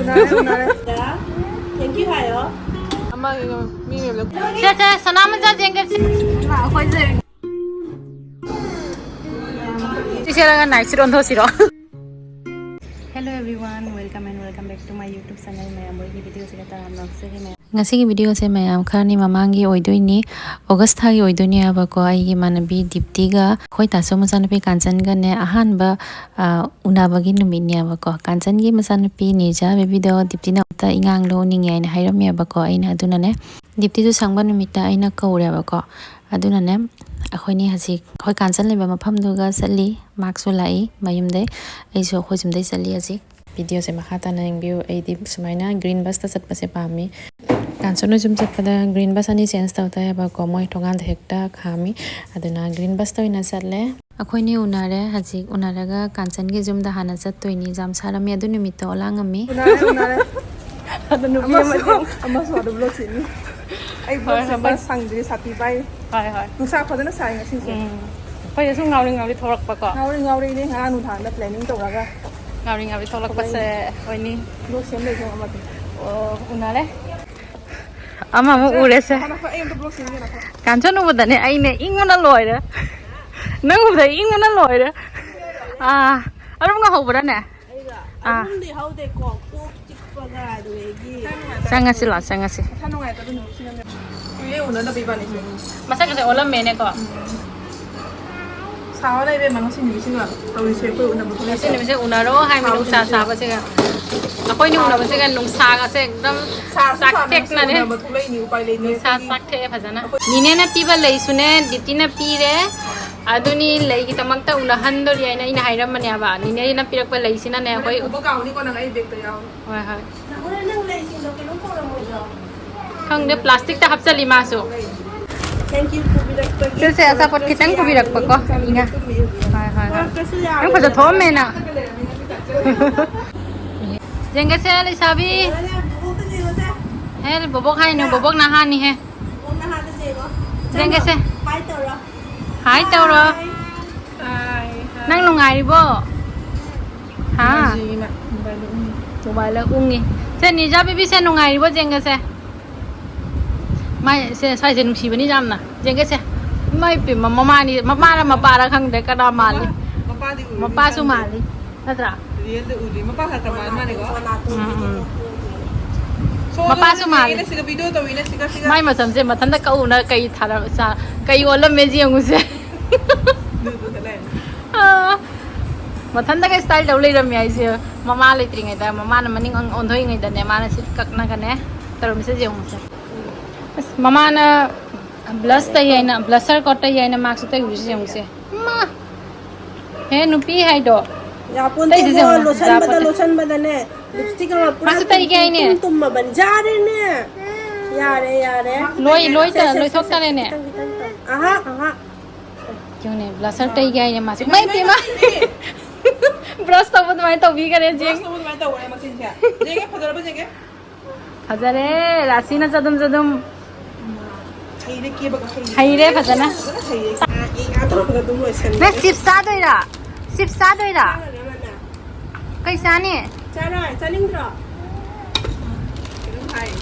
Thank you 하여. 엄마 이거 미미입니다. 자, 사나마자 쟁가지. Hello everyone, welcome back to my YouTube channel. Mayam boy video se kata vlog se me. Ngasi video se mayam khani mamangi oidoini August thagi oidoini aba ko ai gi manabi Dipti ga khoi taso masanapi Kanchan ga ne ahan ba unabagi numini aba ko Kanchan gi masanapi Nija be video Dipti na ta ingang lo ningi ai na hairami aba ko aina aduna ne Dipti tu sangba numita aina kaure aba ko aduna ne akhoni hasi khoi Kanchan leba mafam duga sali maksu lai mayumde aiso khoi jumdai sali hasi video se makhata na view ai di sumaina green bus ta chatpa se pami Kanchan jum chatpada green bus ani sense ta hota ba ko moi thongan hekta khami aduna green bus to ina chatle akhoi ni unare hasi unaraga Kanchan gi jum da hana chat toini jam sarami adu nimit to langami unare adunu ama so adu blog sini ai blog sang sati pai hai nusa phadana sai ngasi se pai su ngauri thorak pa ko ngauri ni ha nu than da planning to raga ngauri thorak pa se oi ni blog sem le ama unare ama mu ure se Kanchan nu badane ai ne ingona loire nang uda ingona loire arum nga hobra ne Di haude ko chikpa ga duegi. Sangasi sanongai ta nu sina ne uye una da bibani se masa ke olam mene ko sawa lai be mang sin ni singa tawi se ko una bu sin ni se unaro hai mi nung sa ba se ga akoi ni una ba se ga nung sa ga se ekdam sak tek na ne ba thulai ni upai le ni sa sak the phajana nine na piba lei sune Dipti na pire aduni lei ki tamakta una handori aina ina hairam mane aba nine na pirak pa lei sina ne akoi uba ka ni ko na ai bag ta yaw hoi Nang nang lai sing do ke nong ko mo jo. khang de plastic ta hapchali ma so Thank you kubirak pa. se asa pot kitang kubirak pa ko inga hoi ang phaja thom me na jenga se le sabi he bobok hai no bobok na ha ni he jenga se hai tao ro nang nungai ri bo ha mobile la ung ni se ni ja bibi se nungai ri bo jenga se mai se sai se nungsi bani jam na jenga se mai pi mama ni mama ra mapa ra khang de kada mali mapa su mali natra real de udi mapa ha ta man mane ko mapa su mali ina siga video to ina siga mai ma sam se mathan da ka una kai thara sa kai olam me ji angu se mathan da kai style dau lei ram ai se mama le tri ngai da mama na maning on thoi ngai da ne ma na sit kak na ka ne tarum se jeung se mama na blush ta yai na blusher ko ta yai na mask ta use jeung se ma he nupi hai do Ya pun te lotion bada ne lipstick ma pura mask ta yai ne tum ma ban ja re ne yare loi thok ta ne aha क्यों नहीं blusher टई गया ये मासी मैं Pima brush तो बहुत मैं तो भी करे जेंग फजरे राशि ना जदम हाई रे फजना मैं सिप्सा दोइरा कैसा ने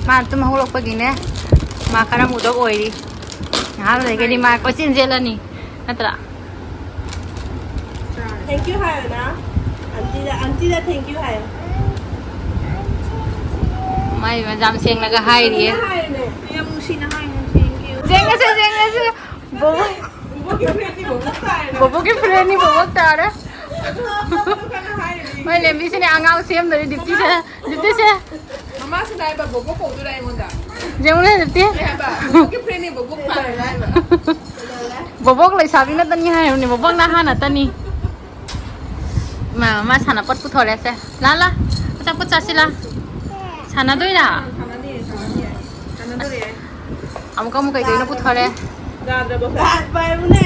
मा तुम हो लोग पगिने मा करा मुदो ओइरी हां लेके मा को चिन जेलनी natra thank you hayo na auntie da thank you hayo mai ma jam seng naga hai ri ya musi na hayo thank you jenga se bobo ke friend ni bobo tara mai lembi se ne angau sem dari Dipti se mama se dai ba bobo ko du dai monda jeng le Dipti ba bobo ke friend ni bobo pa dai ba bobok lai sabi na tani hai ni bobok na ha na tani ma sana pot pu thore se la acha pu chasi la sana doi ra am ka mu kai doi na pu thore ga ba ba ne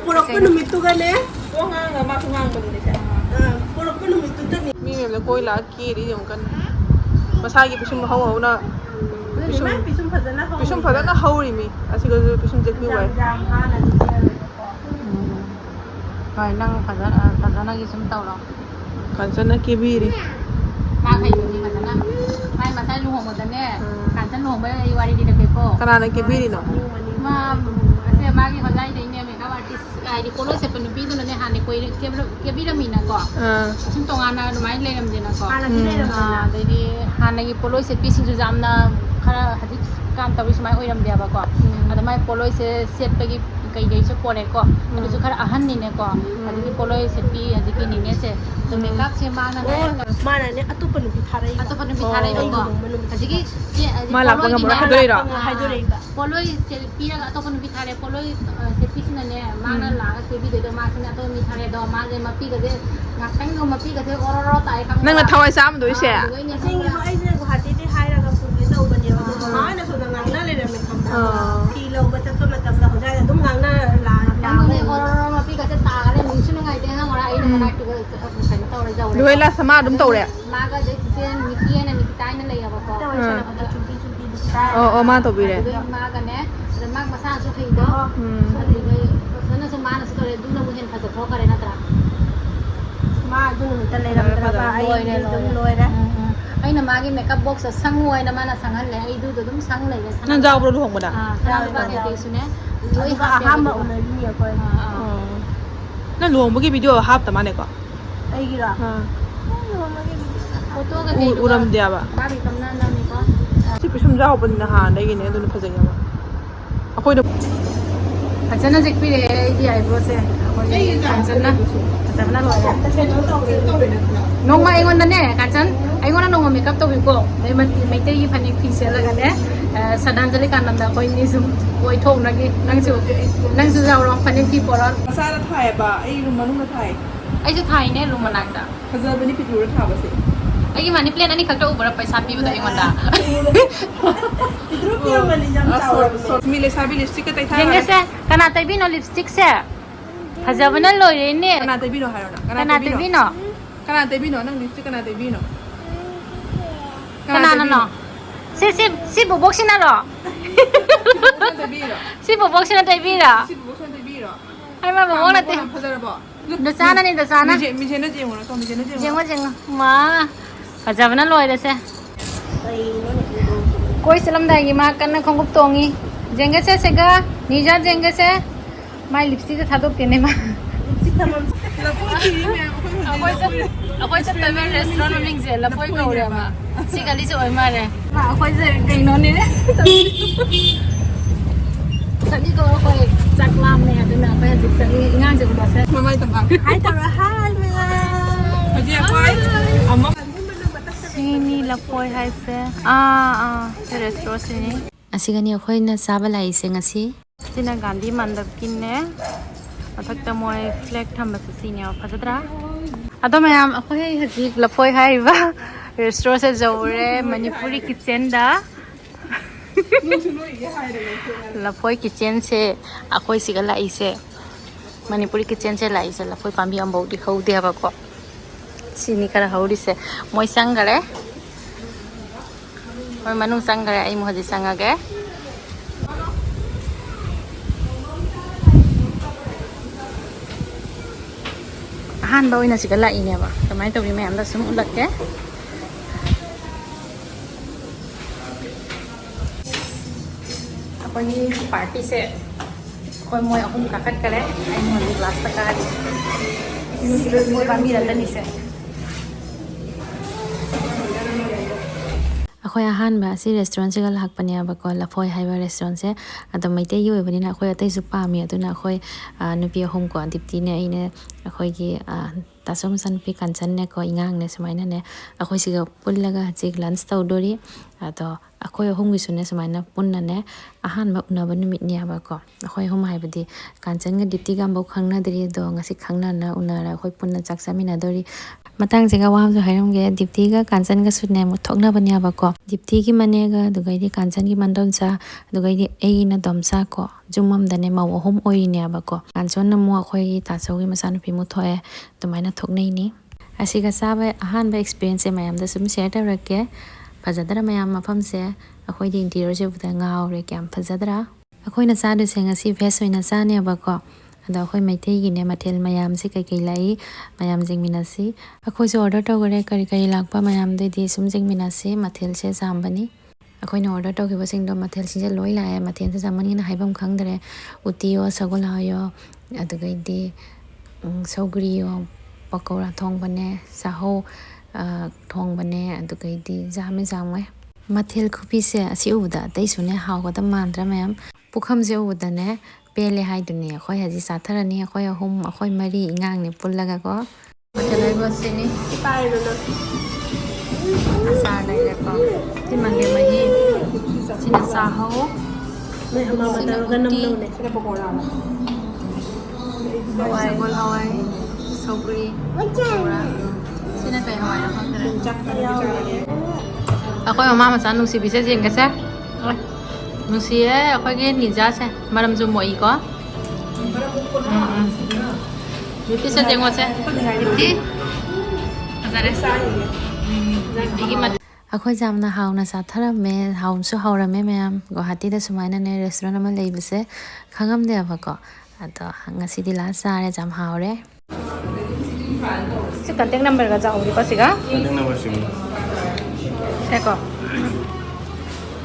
purok pa numit tu ga ne ko nga ma ku ngang ba ni se purok pa numit tu tani mi me la koi la ki ri yong kan masagi pisum haw na pisum phadana hauri mi asiga pisum jek mi wai rồi năng phải ra nó ghi sum tàu rồi Kanchan na kibiri ma phải gì mà Karena kibi ni no. Ma saya bagi hojai deh ini makeup artist di polo saya penuhi tu nanti hani koi kibi dah mina ko. Sum tongana lumayan le namje na ko. Jadi hani polo saya pising tu jamna kara hadis काम तभी समय ओई रम दिया बा को अद my पोलोय से set पे की कई गई से पोले को अद जो खरा अहन नि ने को अद की पोलोय से पी अद की नि से तो मेकअप से माना ने अतुपन भी थारे को अद की माला पंगा बरा हाइदोइरा पोलोय से पी रा अतुपन भी थारे पोलोय से पी सिन ने माना ला से भी दे दो मा सिन अतो मी थारे दो मा जे मा पी गजे ngakang no ma पी गजे ओरो ताई का नंग थवाई साम दोइ से सिंग को आई ने गुवाहाटी दे हाइरा का पुलिस तो बने मा ने सो ngangna le me kham ki lo ba cha to matam da hojai da dum ngangna la ne ओरो मा पी गजे ता ले ning sunu ngai te ha ngora ai na na tu ko kan to re jau दोइ ला समा दुम तो रे मा ga je sen mi ki ne mi tai na le ya ba ko ओ मा तो भी रे मा ga ne मा masa su khai do sana su ma na su re du na mu hen pha to kare na tra ma du nu ta le ram tra ba ai dum loi ra ai na ma gi makeup box sang ngoi na ma na sang han le ai du to dum sang le le नंग जाओ bro Hong बदा sang ba ke te su ne loi ha ha ma una ni ya ko ना लोंग बगी video half तमा ने को ai gi ra photo ga te उरम दिया बा ba bi kam na na mi ko सी पिसुम जाओ बन ना हां दे ने दुन फजै या अखोय दो अच्छा ना जिक भी रे di eyebrow se kansan na kansan na loi nong ma ingon na ne kansan ingon na nong makeup to bi ko dai mai te yi phani phi se la ga ne sadanjali kan da koi ni sum koi thong na gi nang su jaw rong phani phi poron सा ला थाय बा आई room Manu ना थाय ai ju thai ne lu manak da फजर बनी पिटू रा था बसे ai gi mani plan ani khakta ubara paisa pi ba da ingon da idru pia mali jam chaw मिले साबी लिपस्टिक का तैथा jenge se kana tai bi no lipstick se phajabana loi re ne कना ते बिनो हारो ना kana tai bi no कना ते बिनो नंग लिपस्टिक कना ते बिनो kana no si bobok sina ro ते बिनो si bobok sina tai bi ra सी बुक सन ते बिनो ai ma bobok na te फजर बा do sana ni do sana मी जे न जे हो ना तो मी जे न जे jengwa ma phajabana loi re se ai no ni koi salam dai gi ma kan na khongup tongi jenge se sega nija jenge se mai lipstick tha dok tene ma sikam akwai se tabe restaurant ming je la poi ko re ma si gali se oi ma re ma akwai se kai no ni re sani ko koi chak lam ne adu na pa jik sani ngang je ba se mama तम आ hai ta ra hal me अजी अपाय अम्मा sini la poi hai se se restaurant sini asigani akhoi na saba lai se ngasi sina gandhi mandap kin ne athakta moi flag tham ba si ne phajadra ado mayam akhoi hajik lapoi hai ba restaurant se jawre manipuri kitchen da lapoi kitchen se akhoi siga lai se manipuri kitchen se lai se lapoi pambi am bodi khau de ba ko sini kara hauri se moi sangare moi manung sangare ai mo haji sangage han ba oina siga lai ne ba kamai to ri me am da sum ulak ke apani party se koi moi ahum kakat kare ai mo di class ta kari moi pambi da ni se akhoi ahan ba si restaurant se gal hak pania ba ko LAPHOI haiba restaurant se adam mai te yu bani na akhoi atai su pa mi aduna akhoi nupi hom ko dipti ne ine akhoi gi tasom san pi kansan ne ko ingang ne sumaina ne akhoi siga pullaga jik lunch taw dori ado akhoi hom gi sune sumaina punna ne ahan ba una ba numit ne ba ko akhoi hom hai badi kansan ga dipti gam bo khangna diri do ngasi khangna na una ra akhoi punna chak samina dori matang jega wam jo hairam ge dipti ga kansan ga sune mu thokna banya ba ko dipti gi mane ga dugai di kansan gi mandom cha dugai di ei na domsa ko jumam dane ma hom oi ne ba ko kanson na mu akhoi gi ta so gi masan pi mu thoe tumaina thoknei ni asiga sabe ahan ba experience mayam da sum share ta rakke phajadra mayam mafam se akhoi di interior je buda ngaw re kyam phajadra akhoi na sa du se ngasi face oina sa ne ba ko ada akhoi meitei gi ne mathel mayam se kai kai lai mayam jingmina si akhoi se order to gore kari kari lakpa mayam de di sum jingmina si mathel se jambani ꯑꯩꯈꯣꯏꯅ order ꯇꯧꯈꯤꯕꯁꯤꯡꯗꯣ ꯃꯊꯦꯜꯁꯤꯡꯁꯦ ꯂꯣꯏ ꯂꯥꯛꯑꯦ ꯃꯊꯦꯜꯁꯦ ꯆꯥꯃꯟꯒꯤꯅ ꯍꯥꯏꯐꯝ ꯈꯪꯗ꯭ꯔꯦ ꯎꯇꯤꯌꯣ ꯁꯒꯣꯜꯍꯋꯥꯏꯌꯣ ꯑꯗꯨꯒꯩꯗꯤ ꯁꯧꯒ꯭ꯔꯤꯌꯣ ꯄꯀꯧꯔꯥ ꯊꯣꯡꯕꯅꯦ ꯆꯥꯍꯧ ꯊꯣꯡꯕꯅꯦ ꯑꯗꯨꯒꯩꯗꯤ ꯖꯥꯝꯃꯦ ꯖꯥꯝꯃꯦ ꯃꯊꯦꯜ ꯈꯨꯕꯤꯁꯦ ꯑꯁꯤ ꯎꯕꯗ ꯑꯇꯩꯁꯨꯅꯦ ꯍꯥꯎꯒꯗꯕ ꯃꯥꯟꯗ꯭ꯔꯥ ꯃꯌꯥꯝ ꯄꯨꯈꯝꯁꯦ ꯎꯕꯗꯅꯦ ꯄꯦꯜꯂꯦ ꯍꯥꯏꯗꯨꯅꯤ ꯑꯩꯈꯣꯏ ꯍꯧꯖꯤꯛ ꯆꯥꯊꯔꯅꯤ ꯑꯩꯈꯣꯏ ꯑꯍꯨꯝ ꯑꯩꯈꯣꯏ ꯃꯔꯤ ꯏꯉꯥꯡꯅꯤ ꯄꯨꯜꯂꯒꯀꯣ ꯃꯊꯦꯜ ꯍꯥꯏꯕꯁꯤꯅꯤ ꯑꯆꯥꯔ ꯂꯩꯔꯦꯀꯣ ꯁꯤ ꯃꯪꯒꯦ ꯃꯍꯤ ꯁꯤꯅ ꯆꯥꯍꯧ ꯁꯤꯅ ꯎꯇꯤ ꯁꯒꯣꯜ ꯍꯋꯥꯏ ꯁꯧꯒ꯭ꯔꯤ ꯄꯀꯧꯔꯥ ꯁꯤꯅ ꯀꯩ ꯍꯋꯥꯏꯅꯣ ꯈꯪꯗ꯭ꯔꯦ ꯑꯩꯈꯣꯏ ꯃꯃꯥ ꯃꯆꯥ ꯅꯨꯡꯁꯤꯕꯤꯁꯦ ꯌꯦꯡꯒꯁꯦ ꯅꯨꯡꯁꯤꯌꯦ ꯑꯩꯈꯣꯏꯒꯤ ꯅꯤꯖꯥꯁꯦ ꯃꯔꯝꯁꯨ ꯃꯣꯛꯏꯀꯣ ꯗꯤꯞꯇꯤꯁꯦ ꯌꯦꯡꯉꯣꯁꯦ ꯗꯤꯞꯇꯤ ꯐꯖꯔꯦ ꯗꯤꯞꯇꯤꯒꯤ ꯑꯩꯈꯣꯏ ꯌꯥꯝꯅ ꯍꯥꯎꯅ ꯆꯥꯊꯔꯝꯃꯦ ꯍꯥꯎꯁꯨ ꯍꯥꯎꯔꯝꯃꯦ ꯃꯌꯥꯝ ꯒꯨꯋꯥꯍꯥꯇꯤꯗ ꯁꯨꯃꯥꯏꯅꯅꯦ ꯔꯦꯁꯇꯨꯔꯦꯟ ꯑꯃ ꯂꯩꯕꯁꯦ ꯈꯪꯉꯝꯗꯦꯕꯀꯣ ꯑꯗꯣ ꯉꯁꯤꯗꯤ ꯂꯥꯁ ꯆꯥꯔꯦ ꯌꯥꯝ ꯍꯥꯎꯔꯦ ꯁꯤ ꯀꯟꯇꯦꯛ ꯅꯝꯕꯔꯒ ꯆꯥꯎꯔꯤꯀꯣ ꯁꯤꯒ Contact number sini. ꯁꯦꯀꯣ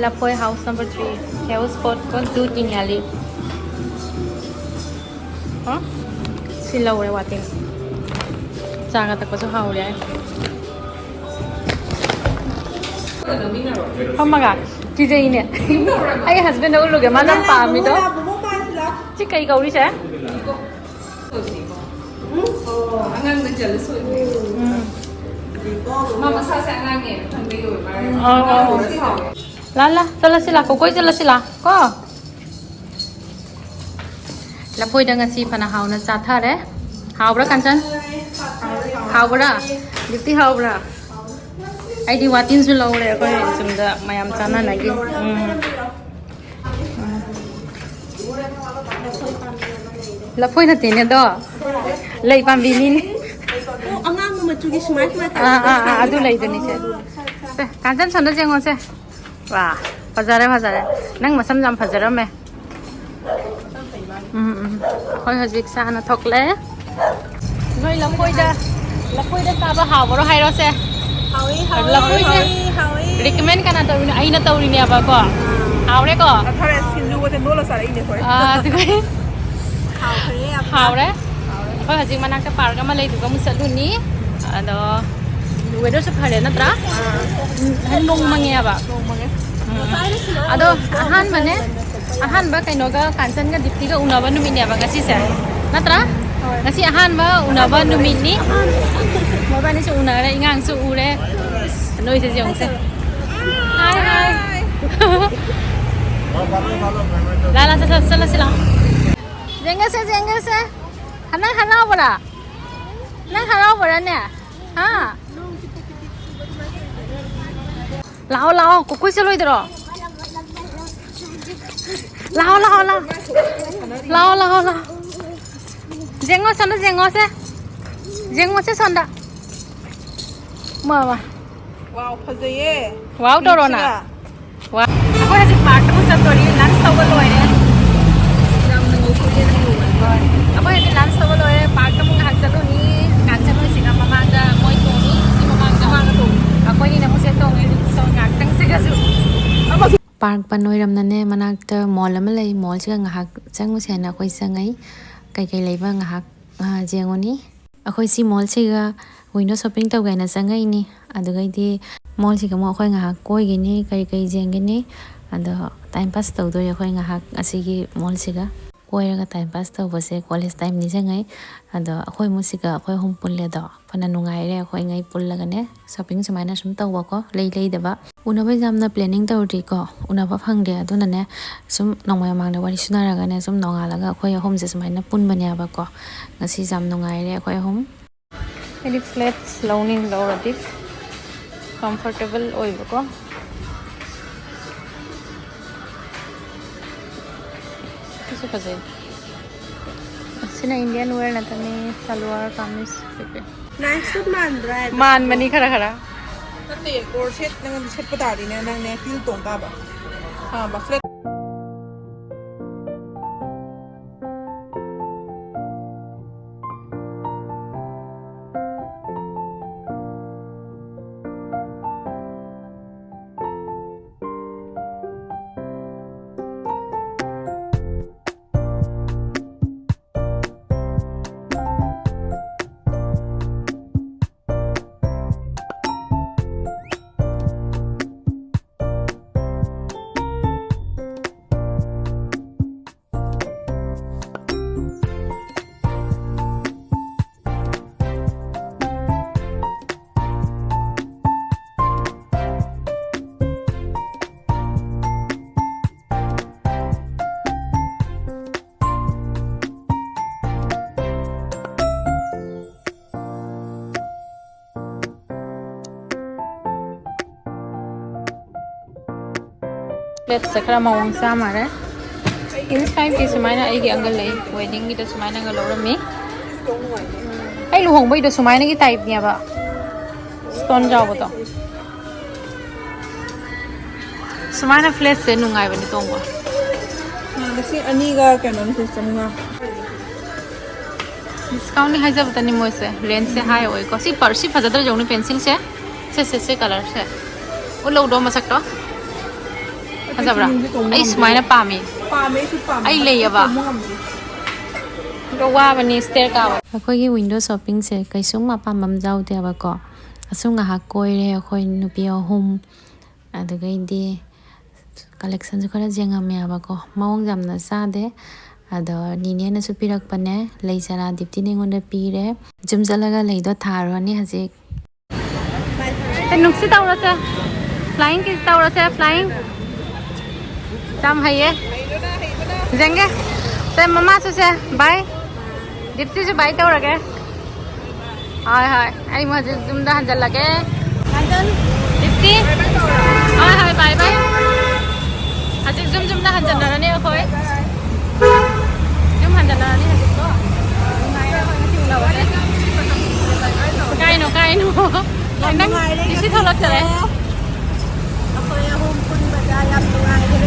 LAPHOI house number 3 Health spot ko du tingali si lawre wating chaga takpasu haure Hamaga kijaine ai husband uluge manam pami do chi kai gauri se Angang na jala so Mama sa angang eh thangde yoi La la chala sila ko koi chala sila ko LAPHOI da ngasi phana hauna cha thare haubra kanchan haubra dipti haubra ai di watin su lawre ko sumda mayam chana nagi LAPHOI na tine do lei pambi ni angang machugi smart adu lei dani se kanchan sanda jengo se wa fajare fajare nang masam jam fajarame khoi hajik sa na thokle noi LAPHOI da saba hawro hairo se LAPHOI se recommend kana tawini aina tawrini aba ko hawre ko Thare sinju ko te nola sara ine khoi dugai hawre khoi hajik manakta park ama lei duga musaluni ado weather se phare natra nong mange aba ado ahan ba kainoga kanchan ga dipti ga unaba numini aba ngasi se natra ngasi ahan ba unaba numini mobani se unare ingang su ure noi se jong se hai la sala sila jenga se hanang harau bara ne ha lao kokoi se loi dro lao jengo se sonda mama Wow phajaye wow dorona wow akoi hajik park ta musattori lunch tawga loire jamna ngokuri na yuwan akoi hajik lunch tawga loire park ta mung hasaluni kanchan noi singa mamanga moi toni si mamanga to akoi ni na muse tong so ngaktang sigasu park panoiramnane manakta mall ama lei mall siga ngahak changmusena akoi changai kai leiba ngahak jengoni akoi si mall siga window shopping tawgaina changai ni adugaidi mall siga mo akoi ngahak koi gini kai jengini ado time pass tawdoi akoi ngahak asigi mall siga koiraga time pass tawbase college time ni changai ado akoi musiga akoi hum pulle do phana nungaire akoi ngai pullaga ne shopping sumaina sum tawba ko lei daba unaba jamna planning tawri ko unaba phangde aduna ne sum nongmay mangda wari sunaraga ne sum nongalaga akoi home se sumaina punbane aba ko ngasi jam nungaire akoi home any flats lowning lowradi comfortable oiba ko kisu kajai sina Indian wear na tani salwar kameez pepe nice food man mani khara Nante core set nang set pa tari na nang ne feel tong ka ba ha ba flat Let's say kara mawang sa mare. In 5 days sumaina ay gi angal lay wedding gi da sumaina nga lawra mi. Ay luhong bai da sumaina gi type niya ba. Stone jaw ba to. Sumaina flesh se nungai ba ni tong ba. Kasi aniga kanon system nga. Discount ni haja bata ni mo se range se high oi ko si parsi phajadra jawni pencil se color se ulo do masak to hazabra ai smaina pami ai leya ba do wa bani stair ka ꯑꯩꯈꯣꯏꯒꯤ window shopping ꯁꯦ ꯀꯩꯁꯨꯝ ꯑꯄꯥꯝꯕ ꯑꯃ ꯌꯥꯎꯗꯦꯕꯀꯣ ꯑꯁꯨꯝ ꯉꯥꯏꯍꯥꯛ ꯀꯣꯏꯔꯦ ꯑꯩꯈꯣꯏ ꯅꯨꯄꯤ ꯑꯍꯨꯝ ꯑꯗꯨꯒꯩꯗꯤ ꯀꯂꯦꯛꯁꯟꯁꯨ ꯈꯔ ꯌꯦꯡꯉꯝꯃꯦꯕꯀꯣ ꯃꯑꯣꯡ ꯌꯥꯝꯅ ꯆꯥꯗꯦ ꯑꯗꯣ ꯅꯤꯅꯦꯅꯁꯨ ꯄꯤꯔꯛꯄꯅꯦ ꯂꯩ ꯆꯔꯥ ꯗꯤꯞꯇꯤꯅ ꯑꯩꯉꯣꯟꯗ ꯄꯤꯔꯦ ꯖꯨꯝ ꯆꯠꯂꯒ ꯂꯩꯗꯣ ꯊꯥꯔꯨꯔꯅꯤ ꯍꯧꯖꯤꯛ नुक्सी तौरसे फ्लाइंग किस तौरसे फ्लाइंग जाम है जेंगे से मम्मा से बाय दीप्ति से बाय तौरगे हाय हाय आई मजे जुमदा हंजल लगे हंजल दीप्ति हाय हाय बाय बाय हजिक जुमदा हंजल नरने अखोय जुम हंजल नरने हजिक को काइनो nang isi tholak chale akoy ahum pun bada yam nungai